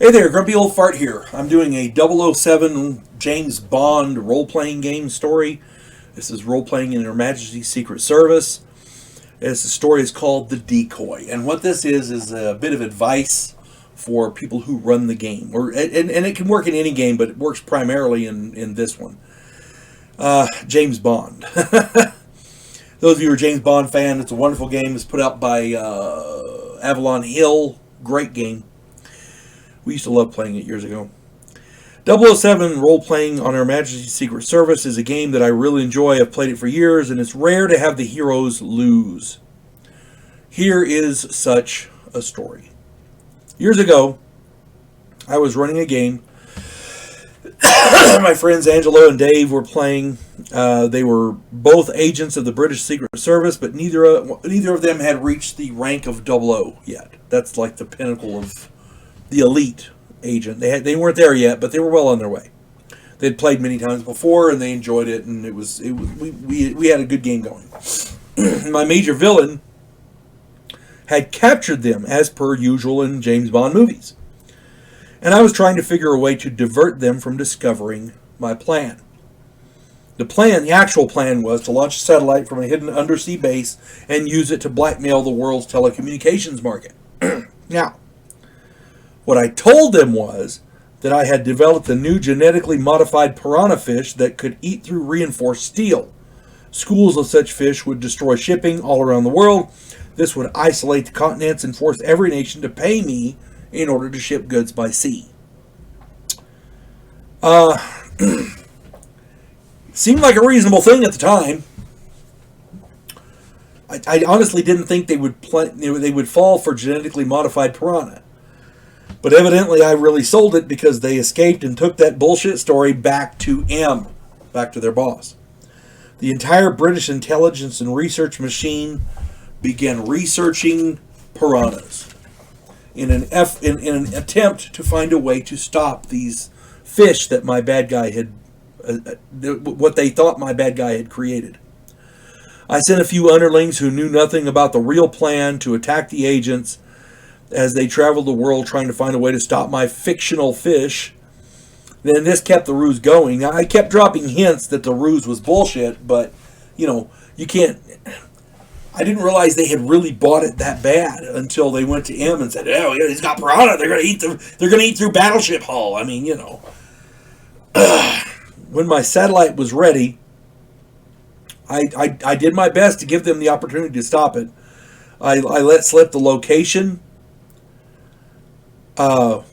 Hey there, Grumpy Old Fart here. I'm doing a 007 James Bond role-playing game story. This is role-playing in Her Majesty's Secret Service. This story is called The Decoy. And what this is a bit of advice for people who run the game. And it can work in any game, but it works primarily in this one. James Bond. Those of you who are James Bond fan, it's a wonderful game. It's put out by Avalon Hill. Great game. We used to love playing it years ago. 007 role-playing on Her Majesty's Secret Service is a game that I really enjoy. I've played it for years, and it's rare to have the heroes lose. Here is such a story. Years ago, I was running a game. My friends Angelo and Dave were playing. They were both agents of the British Secret Service, but neither of them had reached the rank of 00 yet. That's like the pinnacle of the elite agent. They weren't there yet, but they were well on their way. They'd played many times before, and they enjoyed it, and we had a good game going. My major villain had captured them, as per usual in James Bond movies. And I was trying to figure a way to divert them from discovering my plan. The actual plan was to launch a satellite from a hidden undersea base and use it to blackmail the world's telecommunications market. Now, what I told them was that I had developed a new genetically modified piranha fish that could eat through reinforced steel. Schools of such fish would destroy shipping all around the world. This would isolate the continents and force every nation to pay me in order to ship goods by sea. Seemed like a reasonable thing at the time. I honestly didn't think they would fall for genetically modified piranha. But evidently I really sold it because they escaped and took that bullshit story back to their boss. The entire British intelligence and research machine began researching piranhas in an attempt to find a way to stop these fish that my bad guy had, what they thought my bad guy had created. I sent a few underlings who knew nothing about the real plan to attack the agents as they traveled the world trying to find a way to stop my fictional fish. Then this kept the ruse going. Now, I kept dropping hints that the ruse was bullshit, but, you can't... I didn't realize they had really bought it that bad until they went to M and said, "Oh, yeah, he's got piranha. They're going to eat through battleship hull." I mean, When my satellite was ready, I did my best to give them the opportunity to stop it. I let slip the location. And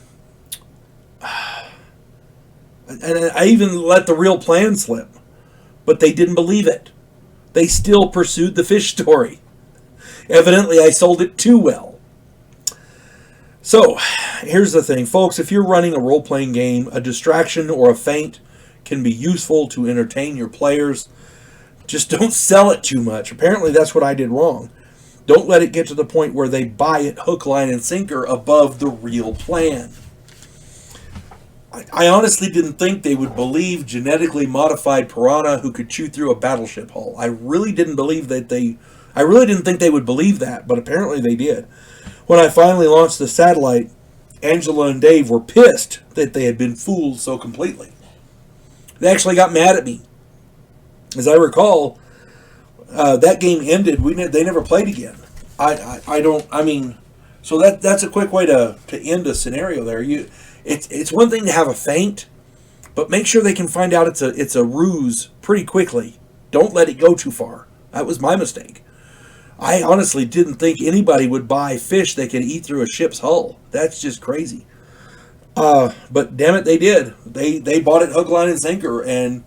I even let the real plan slip. But they didn't believe it. They still pursued the fish story. Evidently, I sold it too well. So, here's the thing, folks. If you're running a role-playing game, a distraction or a feint can be useful to entertain your players. Just don't sell it too much. Apparently, that's what I did wrong. Don't let it get to the point where they buy it hook, line, and sinker above the real plan. I honestly didn't think they would believe genetically modified piranha who could chew through a battleship hull. I really didn't think they would believe that, but apparently they did. When I finally launched the satellite, Angela and Dave were pissed that they had been fooled so completely. They actually got mad at me. As I recall, that game ended. They never played again. So that's a quick way to end a scenario there. It's one thing to have a feint, but make sure they can find out it's a ruse pretty quickly. Don't let it go too far. That was my mistake. I honestly didn't think anybody would buy fish that can eat through a ship's hull. That's just crazy. But damn it, they did. They bought it hook, line, and sinker, and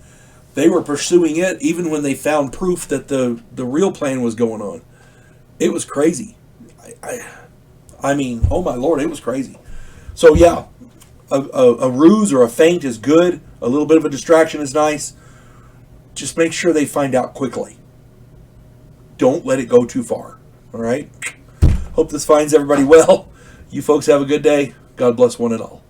they were pursuing it even when they found proof that the real plan was going on. It was crazy. I mean, oh my Lord, it was crazy. So yeah, a ruse or a feint is good. A little bit of a distraction is nice. Just make sure they find out quickly. Don't let it go too far. All right? Hope this finds everybody well. You folks have a good day. God bless one and all.